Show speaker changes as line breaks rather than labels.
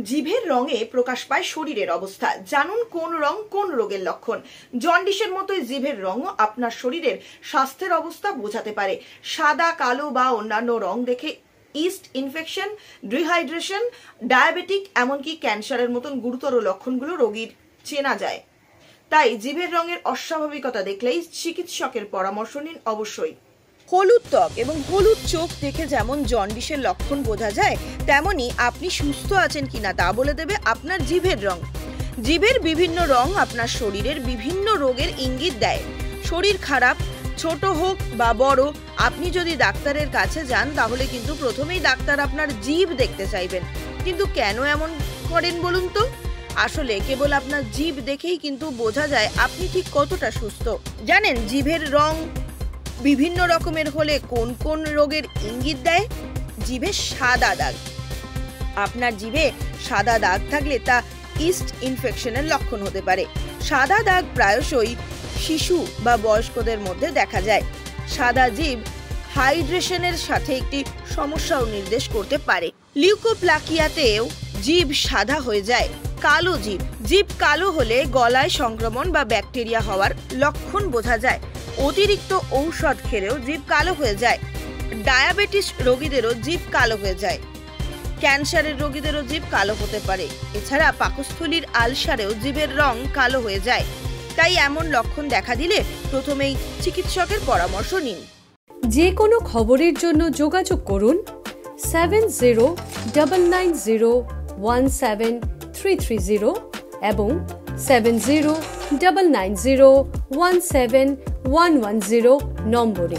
জিভের রঙে প্রকাশ পায় শরীরের অবস্থা। জানুন কোন রং কোন রোগের লক্ষণ। জন্ডিসের মতোই জিভের রঙও আপনার শরীরের স্বাস্থ্যের অবস্থা বোঝাতে পারে। সাদা, কালো বা অন্যান্য রং দেখে ইস্ট ইনফেকশন, ডিহাইড্রেশন, ডায়াবেটিক এমনকি ক্যান্সারের মতন গুরুতর লক্ষণগুলো রোগীর চেনা যায়। তাই জিভের রঙের অস্বাভাবিকতা দেখলেই চিকিৎসকের পরামর্শ নিন অবশ্যই। হলুদ ত্বক এবং হলুদ চোখ দেখে যেমন জন্ডিসের লক্ষণ বোঝা যায়, তেমনি আপনি সুস্থ আছেন কিনা তা বলে দেবে আপনার জিভের রং। জিভের বিভিন্ন রং আপনার শরীরের বিভিন্ন রোগের ইঙ্গিত দেয়। শরীর খারাপ, ছোট হোক বা বড়, আপনি যদি ডাক্তারের কাছে যান তাহলে কিন্তু প্রথমেই ডাক্তার আপনার জিভ দেখতে চাইবেন। কিন্তু কেন এমন করেন বলুন তো? আসলে কেবল আপনার জিভ দেখেই কিন্তু বোঝা যায় আপনি ঠিক কতটা সুস্থ। জানেন জিভের রং বিভিন্ন রকমের হলে কোন কোন রোগের ইঙ্গিত দেয়? জিভে সাদা দাগ। আপনার জিভে সাদা দাগ থাকলে তা ইস্ট ইনফেকশনের লক্ষণ হতে পারে। সাদা দাগ প্রায়শই শিশু বা বয়স্কদের মধ্যে দেখা যায়। সাদা জিভ হাইড্রেশনের সাথে একটি সমস্যাও নির্দেশ করতে পারে। লিউকোপ্লাকিয়াতেও জিভ সাদা হয়ে যায়। কালো জিভ। জিভ কালো হলে গলায় সংক্রমণ বা ব্যাকটেরিয়া হওয়ার লক্ষণ বোঝা যায়। অতিরিক্ত ঔষধ খেলেও জিভ কালো হয়ে যায়। ডায়াবেটিস রোগীদেরও জিভ কালো হয়ে যায়। ক্যান্সারের রোগীদেরও জিভ কালো হতে পারে। এছাড়া পাকস্থলীর আলসারেও জিভের রং কালো হয়ে যায়। তাই এমন লক্ষণ দেখা দিলে প্রথমেই চিকিৎসকের পরামর্শ নিন।
যে কোনো খবরের জন্য যোগাযোগ করুন 7099017330 এবং 7099017110 নম্বরে।